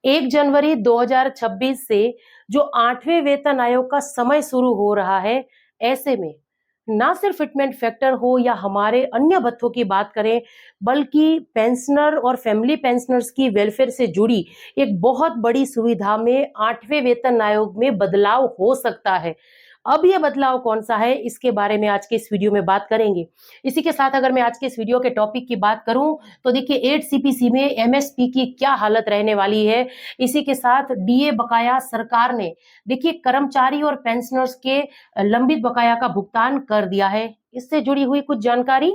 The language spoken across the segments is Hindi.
1 जनवरी 2026 से जो 8वें वेतन आयोग का समय शुरू हो रहा है, ऐसे में ना सिर्फ फिटमेंट फैक्टर हो या हमारे अन्य भत्तों की बात करें, बल्कि पेंशनर और फैमिली पेंशनर्स की वेलफेयर से जुड़ी एक बहुत बड़ी सुविधा में 8वें वेतन आयोग में बदलाव हो सकता है। अब ये बदलाव कौन सा है, इसके बारे में आज के इस वीडियो में बात करेंगे। इसी के साथ अगर मैं आज के इस वीडियो के टॉपिक की बात करूं तो देखिए 8 सीपीसी में एमएसपी की क्या हालत रहने वाली है। इसी के साथ डीए बकाया सरकार ने देखिए कर्मचारी और पेंशनर्स के लंबित बकाया का भुगतान कर दिया है। इससे जुड़ी हुई कुछ जानकारी।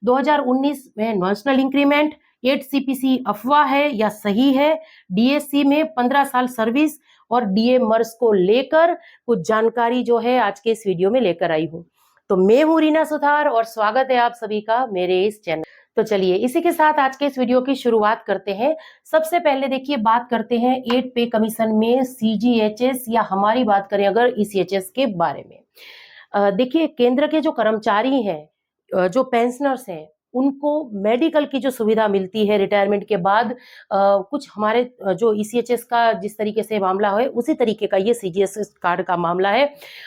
2019 में नेशनल इंक्रीमेंट 8 सीपीसी अफवाह है या सही है। डीएससी में 15 साल सर्विस और डीए मर्स को लेकर कुछ जानकारी जो है आज के इस वीडियो में लेकर आई हूं। तो मैं हूं रीना सुथार और स्वागत है आप सभी का मेरे इस चैनल। तो चलिए इसी के साथ आज के इस वीडियो की शुरुआत करते हैं। सबसे पहले देखिए बात करते हैं 8 पे कमीशन में सीजीएचएस या हमारी बात करें अगर ईसीएचएस के बारे में। देखिए केंद्र के जो कर्मचारी हैं, जो पेंशनर्स हैं, उनको मेडिकल की जो सुविधा मिलती है रिटायरमेंट के बाद, कुछ हमारे जो ईसीएचएस का जिस तरीके से मामला है उसी तरीके का ये सीजीएचएस कार्ड का मामला है।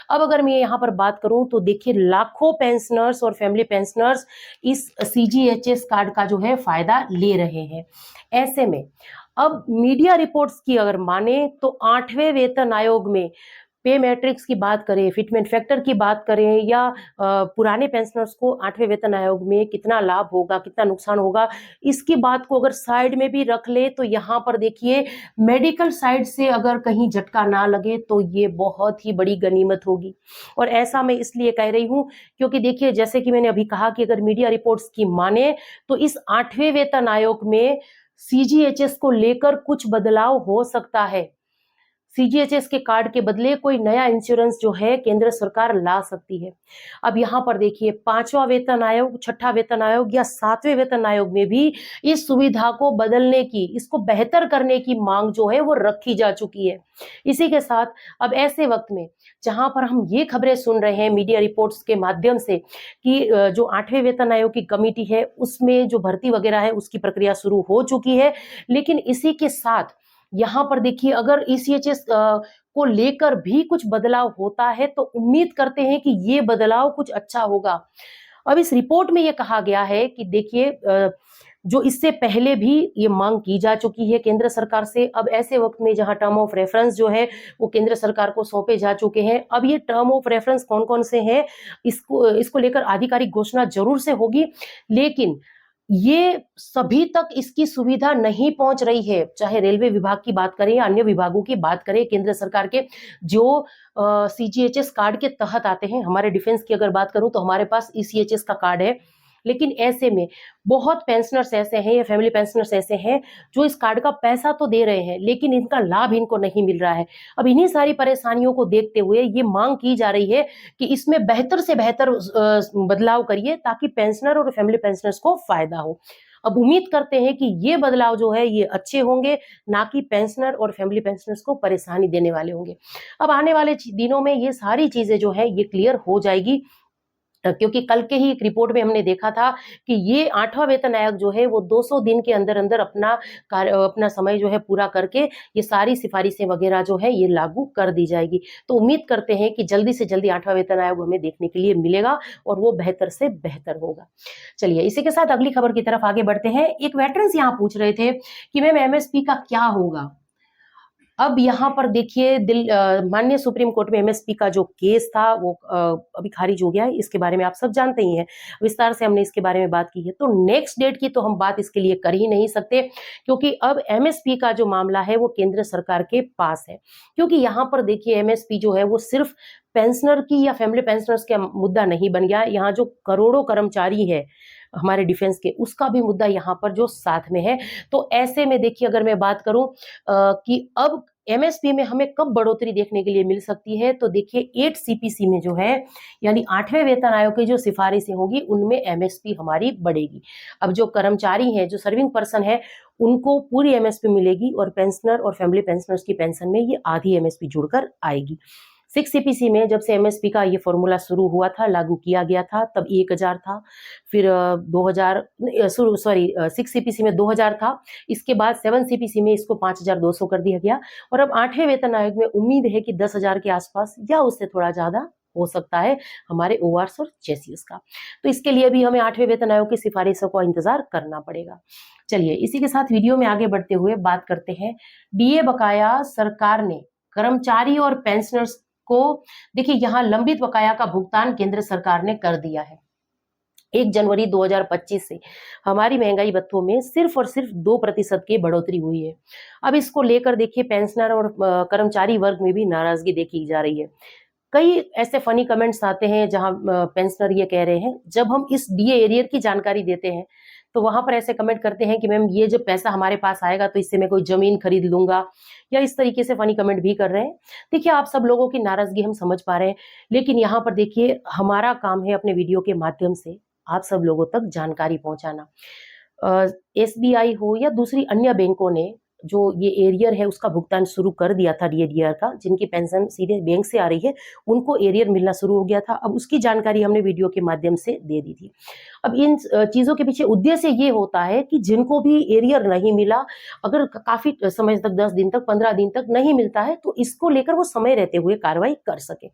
अब अगर मैं यहाँ पर बात करूं तो देखिए लाखों पेंशनर्स और फैमिली पेंशनर्स इस सीजीएचएस कार्ड का जो है फायदा ले रहे हैं। ऐसे में अब मीडिया रिपोर्ट्स की अगर माने तो 8वें वेतन आयोग में पे मैट्रिक्स की बात करें, फिटमेंट फैक्टर की बात करें या पुराने पेंशनर्स को 8वें वेतन आयोग में कितना लाभ होगा, कितना नुकसान होगा, इसकी बात को अगर साइड में भी रख ले तो यहाँ पर देखिए मेडिकल साइड से अगर कहीं झटका ना लगे तो ये बहुत ही बड़ी गनीमत होगी। और ऐसा मैं इसलिए कह रही हूँ क्योंकि देखिए जैसे कि मैंने अभी कहा कि अगर मीडिया रिपोर्ट्स की माने तो इस 8वें वेतन आयोग में सीजीएचएस को लेकर कुछ बदलाव हो सकता है। सीजीएचएस के कार्ड के बदले कोई नया इंश्योरेंस जो है केंद्र सरकार ला सकती है। अब यहाँ पर देखिए 5वां वेतन आयोग, 6ठा वेतन आयोग या 7वें वेतन आयोग में भी इस सुविधा को बदलने की, इसको बेहतर करने की मांग जो है वो रखी जा चुकी है। इसी के साथ अब ऐसे वक्त में जहां पर हम ये खबरें सुन रहे हैं मीडिया रिपोर्ट्स के माध्यम से कि जो 8वें वेतन आयोग की कमेटी है उसमें जो भर्ती वगैरह है उसकी प्रक्रिया शुरू हो चुकी है, लेकिन इसी के साथ यहाँ पर देखिए अगर ईसीएचएस को लेकर भी कुछ बदलाव होता है तो उम्मीद करते हैं कि ये बदलाव कुछ अच्छा होगा। अब इस रिपोर्ट में ये कहा गया है कि देखिए जो इससे पहले भी ये मांग की जा चुकी है केंद्र सरकार से। अब ऐसे वक्त में जहां टर्म ऑफ रेफरेंस जो है वो केंद्र सरकार को सौंपे जा चुके हैं। अब ये टर्म ऑफ रेफरेंस कौन कौन से हैं इसको लेकर आधिकारिक घोषणा जरूर से होगी, लेकिन ये सभी तक इसकी सुविधा नहीं पहुंच रही है। चाहे रेलवे विभाग की बात करें या अन्य विभागों की बात करें, केंद्र सरकार के जो सीजीएचएस कार्ड के तहत आते हैं, हमारे डिफेंस की अगर बात करूं तो हमारे पास ईसीएचएस का कार्ड है, लेकिन ऐसे में बहुत पेंशनर्स ऐसे हैं या फैमिली पेंशनर्स ऐसे हैं जो इस कार्ड का पैसा तो दे रहे हैं लेकिन इनका लाभ इनको नहीं मिल रहा है। अब इन्हीं सारी परेशानियों को देखते हुए ये मांग की जा रही है कि इसमें बेहतर से बेहतर बदलाव करिए ताकि पेंशनर और फैमिली पेंशनर्स को फायदा हो। अब उम्मीद करते हैं कि ये बदलाव जो है ये अच्छे होंगे, ना कि पेंशनर और फैमिली पेंशनर्स को परेशानी देने वाले होंगे। अब आने वाले दिनों में ये सारी चीजें जो है ये क्लियर हो जाएगी, क्योंकि कल के ही एक रिपोर्ट में हमने देखा था कि ये 8वां वेतन आयोग जो है वो 200 दिन के अंदर अंदर अपना समय जो है पूरा करके ये सारी सिफारिशें वगैरह जो है ये लागू कर दी जाएगी। तो उम्मीद करते हैं कि जल्दी से जल्दी 8वां वेतन आयोग हमें देखने के लिए मिलेगा और वो बेहतर से बेहतर होगा। चलिए इसी के साथ अगली खबर की तरफ आगे बढ़ते हैं। एक वेटरन्स यहाँ पूछ रहे थे कि मैम एमएसपी का क्या होगा। अब यहाँ पर देखिए माननीय सुप्रीम कोर्ट में एमएसपी का जो केस था वो अभी खारिज हो गया है। इसके बारे में आप सब जानते ही हैं, विस्तार से हमने इसके बारे में बात की है। तो नेक्स्ट डेट की तो हम बात इसके लिए कर ही नहीं सकते, क्योंकि अब एमएसपी का जो मामला है वो केंद्र सरकार के पास है। क्योंकि यहाँ पर देखिए एमएसपी जो है वो सिर्फ पेंशनर की या फैमिली पेंशनर्स का मुद्दा नहीं बन गया, यहाँ जो करोड़ों कर्मचारी है हमारे डिफेंस के, उसका भी मुद्दा यहाँ पर जो साथ में है। तो ऐसे में देखिए अगर मैं बात करूं कि अब एमएसपी में हमें कब बढ़ोतरी देखने के लिए मिल सकती है, तो देखिए 8 सीपीसी में जो है यानी 8वें वेतन आयोग की जो सिफारिशें होगी उनमें एमएसपी हमारी बढ़ेगी। अब जो कर्मचारी हैं, जो सर्विंग पर्सन है, उनको पूरी एमएसपी मिलेगी और पेंशनर और फैमिली पेंशनर्स की पेंशन में ये आधी एमएसपी जुड़कर आएगी। 6 सीपीसी में जब से एमएसपी का ये फॉर्मूला शुरू हुआ था, लागू किया गया था, तब 1000 था। फिर 2000 सॉरी 6 सीपीसी में 2000 था। इसके बाद 7 सीपीसी में इसको 5200 कर दिया गया और अब 8वें वेतन आयोग में उम्मीद है कि 10,000 के आसपास या उससे थोड़ा ज्यादा हो सकता है हमारे ओआरएस और चेसिस का। तो इसके लिए भी हमें 8वें वेतन आयोग की सिफारिशों का इंतजार करना पड़ेगा। चलिए इसी के साथ वीडियो में आगे बढ़ते हुए बात करते हैं डीए बकाया सरकार ने कर्मचारी और पेंशनर्स को, देखिए यहाँ लंबित बकाया का भुगतान केंद्र सरकार ने कर दिया है। 1 जनवरी 2025 से हमारी महंगाई भत्तों में सिर्फ और सिर्फ 2% की बढ़ोतरी हुई है। अब इसको लेकर देखिए पेंशनर और कर्मचारी वर्ग में भी नाराजगी देखी जा रही है। कई ऐसे फनी कमेंट्स आते हैं जहां पेंशनर ये कह रहे हैं, जब हम इस डीए एरियर की जानकारी देते हैं तो वहां पर ऐसे कमेंट करते हैं कि मैम ये जब पैसा हमारे पास आएगा तो इससे मैं कोई जमीन खरीद लूंगा, या इस तरीके से फनी कमेंट भी कर रहे हैं। देखिए आप सब लोगों की नाराजगी हम समझ पा रहे हैं, लेकिन यहाँ पर देखिए हमारा काम है अपने वीडियो के माध्यम से आप सब लोगों तक जानकारी पहुंचाना। एसबीआई हो या दूसरी अन्य बैंकों ने जो ये एरियर है उसका भुगतान शुरू कर दिया था डीएडीआर का, जिनकी पेंशन सीधे बैंक से आ रही है उनको एरियर मिलना शुरू हो गया था। अब उसकी जानकारी हमने वीडियो के माध्यम से दे दी थी। अब इन चीजों के पीछे उद्देश्य ये होता है कि जिनको भी एरियर नहीं मिला, अगर काफी समय तक 10 दिन तक 15 दिन तक नहीं मिलता है तो इसको लेकर वो समय रहते हुए कार्रवाई कर सके।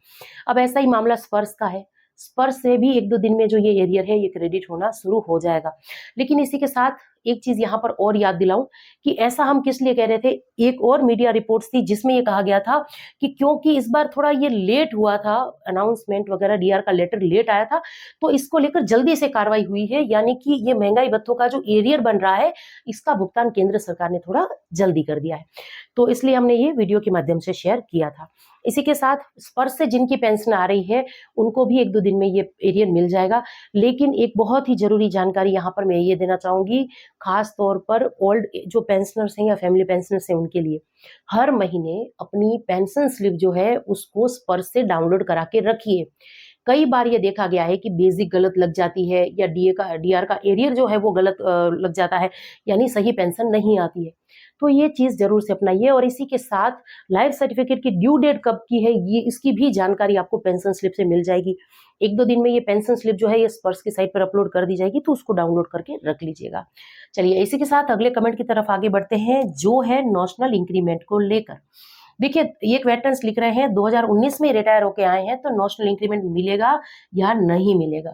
अब ऐसा ही मामला स्पर्श का है। स्पर्श से भी 1-2 दिन में जो ये एरियर है ये क्रेडिट होना शुरू हो जाएगा। लेकिन इसी के साथ एक चीज यहाँ पर और याद दिलाऊं कि ऐसा हम किस लिए कह रहे थे, एक और मीडिया रिपोर्ट्स थी जिसमें ये कहा गया था कि क्योंकि इस बार थोड़ा ये लेट हुआ था, अनाउंसमेंट वगैरह डीआर का लेटर लेट आया था, तो इसको लेकर जल्दी से कार्रवाई हुई है, यानी कि ये महंगाई भत्तों का जो एरियर बन रहा है इसका भुगतान केंद्र सरकार ने थोड़ा जल्दी कर दिया है। तो इसलिए हमने ये वीडियो के माध्यम से शेयर किया था। इसी के साथ स्पर्श से जिनकी पेंशन आ रही है उनको भी 1-2 दिन में ये एरियर मिल जाएगा। लेकिन एक बहुत ही जरूरी जानकारी यहाँ पर मैं ये देना चाहूंगी, खास तौर पर ओल्ड जो पेंशनर्स हैं या फैमिली पेंशनर्स हैं उनके लिए, हर महीने अपनी पेंशन स्लिप जो है उसको स्पर्श से डाउनलोड करा के रखिए। कई बार ये देखा गया है कि बेसिक गलत लग जाती है या डीआर का एरियर जो है वो गलत लग जाता है, यानी सही पेंशन नहीं आती है। तो ये चीज जरूर से अपनाइए। और इसी के साथ लाइफ सर्टिफिकेट की ड्यू डेट कब की है ये इसकी भी जानकारी आपको पेंशन स्लिप से मिल जाएगी। 1-2 दिन में ये पेंशन स्लिप जो है ये स्पर्श की साइट पर अपलोड कर दी जाएगी, तो उसको डाउनलोड करके रख लीजिएगा। चलिए इसी के साथ अगले कमेंट की तरफ आगे बढ़ते हैं, जो है नेशनल इंक्रीमेंट को लेकर। देखिए एक वेटरन्स लिख रहे हैं 2019 में रिटायर होके आए हैं तो नेशनल इंक्रीमेंट मिलेगा या नहीं मिलेगा।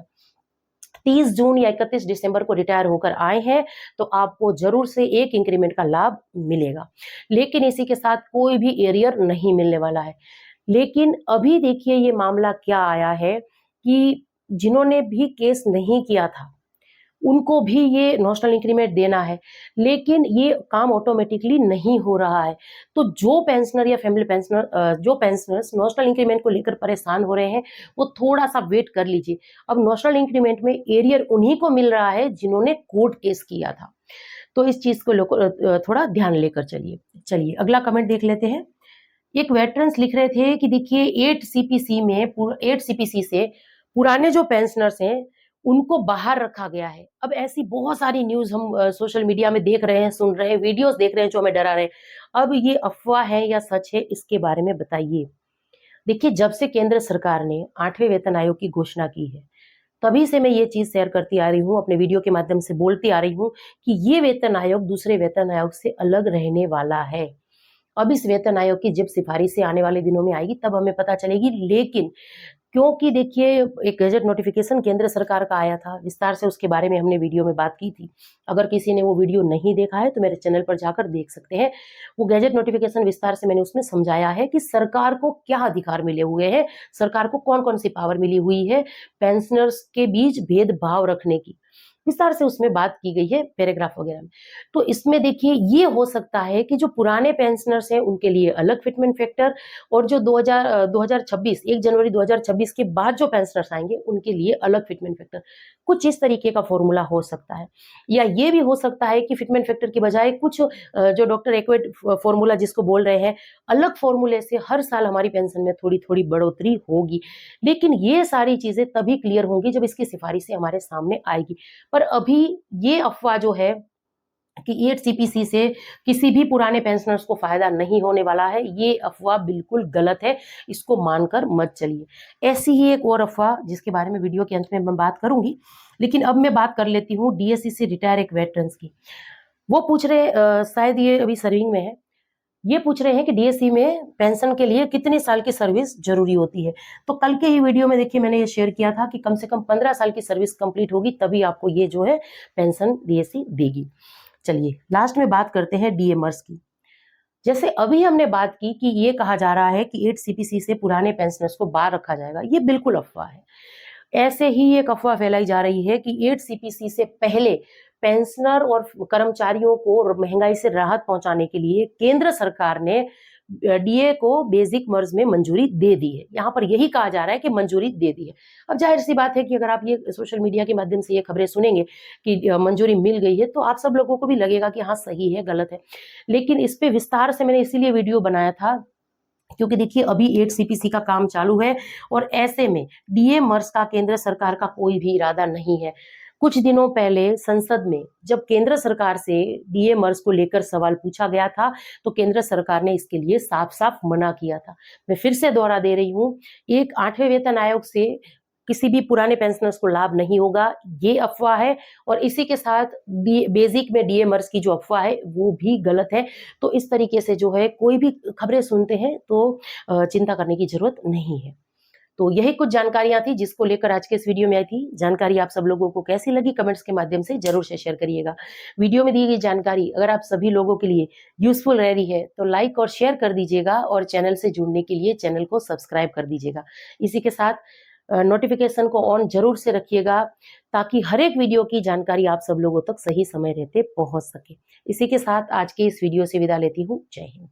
30 जून या 31 दिसंबर को रिटायर होकर आए हैं तो आपको जरूर से एक इंक्रीमेंट का लाभ मिलेगा, लेकिन इसी के साथ कोई भी एरियर नहीं मिलने वाला है। लेकिन अभी देखिए ये मामला क्या आया है कि जिन्होंने भी केस नहीं किया था उनको भी ये नेशनल इंक्रीमेंट देना है, लेकिन ये काम ऑटोमेटिकली नहीं हो रहा है। तो जो पेंशनर या फैमिली पेंशनर जो पेंशनर्स नेशनल इंक्रीमेंट को लेकर परेशान हो रहे हैं वो थोड़ा सा वेट कर लीजिए। अब नेशनल इंक्रीमेंट में एरियर उन्हीं को मिल रहा है जिन्होंने कोर्ट केस किया था, तो इस चीज को थोड़ा ध्यान लेकर चलिए। चलिए अगला कमेंट देख लेते हैं। एक वेटरन्स लिख रहे थे कि देखिए 8 सीपीसी से पुराने जो पेंशनर्स हैं उनको बाहर रखा गया है। अब ऐसी बहुत सारी न्यूज हम सोशल मीडिया में देख रहे हैं, सुन रहे हैं, वीडियोस देख रहे हैं जो हमें डरा रहे हैं। अब ये अफवाह है या सच है, इसके बारे में बताइए। देखिए जब से केंद्र सरकार ने 8वें वेतन आयोग की घोषणा की है तभी से मैं ये चीज शेयर करती आ रही हूँ, अपने वीडियो के माध्यम से बोलती आ रही हूँ कि ये वेतन आयोग दूसरे वेतन आयोग से अलग रहने वाला है। अब इस वेतन आयोग की जब सिफारिशें आने वाले दिनों में आएगी तब हमें पता चलेगी। लेकिन क्योंकि देखिए एक गैजेट नोटिफिकेशन केंद्र सरकार का आया था, विस्तार से उसके बारे में हमने वीडियो में बात की थी। अगर किसी ने वो वीडियो नहीं देखा है तो मेरे चैनल पर जाकर देख सकते हैं। वो गैजेट नोटिफिकेशन विस्तार से मैंने उसमें समझाया है कि सरकार को क्या अधिकार मिले हुए हैं, सरकार को कौन कौन सी पावर मिली हुई है पेंशनर्स के बीच भेदभाव रखने की, विस्तार से उसमें बात की गई है पैराग्राफ वगैरह में। तो इसमें देखिए ये हो सकता है कि जो पुराने पेंशनर्स हैं उनके लिए अलग फिटमेंट फैक्टर, और जो 2026 1 जनवरी 2026 के बाद जो पेंशनर्स आएंगे उनके लिए अलग फिटमेंट फैक्टर, कुछ इस तरीके का फॉर्मूला हो सकता है। या ये भी हो सकता है कि फिटमेंट फैक्टर की बजाय कुछ जो डॉक्टर एक्वेट फॉर्मूला जिसको बोल रहे हैं, अलग फॉर्मूले से हर साल हमारी पेंशन में थोड़ी थोड़ी बढ़ोतरी होगी। लेकिन ये सारी चीजें तभी क्लियर होंगी जब इसकी सिफारिशें हमारे सामने आएगी। पर अभी ये अफवाह जो है कि 8 सीपीसी से किसी भी पुराने पेंशनर्स को फायदा नहीं होने वाला है, ये अफवाह बिल्कुल गलत है, इसको मानकर मत चलिए। ऐसी ही एक और अफवाह जिसके बारे में वीडियो के अंत में मैं बात करूंगी, लेकिन अब मैं बात कर लेती हूँ डीएससी से रिटायर एक वेटरन्स की। वो पूछ रहे शायद ये अभी सर्विंग में है, ये पूछ रहे हैं कि डीएससी में पेंशन के लिए कितने साल की सर्विस जरूरी होती है। तो कल के ही वीडियो में देखिए मैंने ये शेयर किया था कि कम से कम 15 साल की सर्विस कंप्लीट होगी तभी आपको ये जो है पेंशन डीएससी देगी। चलिए लास्ट में बात करते हैं डीएमर्स की। जैसे अभी हमने बात की कि ये कहा जा रहा है कि 8 सीपीसी से पुराने पेंशनर्स को बाहर रखा जाएगा, ये बिल्कुल अफवाह है। ऐसे ही एक अफवाह फैलाई जा रही है कि 8 सीपीसी से पहले पेंशनर और कर्मचारियों को महंगाई से राहत पहुंचाने के लिए केंद्र सरकार ने डीए को बेसिक मर्ज में मंजूरी दे दी है। यहाँ पर यही कहा जा रहा है कि मंजूरी दे दी है। अब जाहिर सी बात है कि अगर आप ये सोशल मीडिया के माध्यम से ये खबरें सुनेंगे कि मंजूरी मिल गई है, तो आप सब लोगों को भी लगेगा कि हाँ सही है, गलत है। लेकिन इस पे विस्तार से मैंने इसीलिए वीडियो बनाया था क्योंकि देखिए अभी 8 सीपीसी का काम चालू है और ऐसे में डीए मर्ज का केंद्र सरकार का कोई भी इरादा नहीं है। कुछ दिनों पहले संसद में जब केंद्र सरकार से डीए मर्ज को लेकर सवाल पूछा गया था, तो केंद्र सरकार ने इसके लिए साफ साफ मना किया था। मैं फिर से दोहरा दे रही हूँ, एक 8वें वेतन आयोग से किसी भी पुराने पेंशनर्स को लाभ नहीं होगा, ये अफवाह है। और इसी के साथ बेसिक में डीए मर्ज की जो अफवाह है वो भी गलत है। तो इस तरीके से जो है कोई भी खबरें सुनते हैं तो चिंता करने की जरूरत नहीं है। तो यही कुछ जानकारियां थी जिसको लेकर आज के इस वीडियो में आई थी। जानकारी आप सब लोगों को कैसी लगी कमेंट्स के माध्यम से जरूर से शेयर करिएगा। वीडियो में दी गई जानकारी अगर आप सभी लोगों के लिए यूजफुल रह रही है तो लाइक और शेयर कर दीजिएगा और चैनल से जुड़ने के लिए चैनल को सब्सक्राइब कर दीजिएगा। इसी के साथ नोटिफिकेशन को ऑन जरूर से रखिएगा ताकि हर एक वीडियो की जानकारी आप सब लोगों तक सही समय रहते पहुंच सके। इसी के साथ आज के इस वीडियो से विदा लेती हूँ। जय हिंद।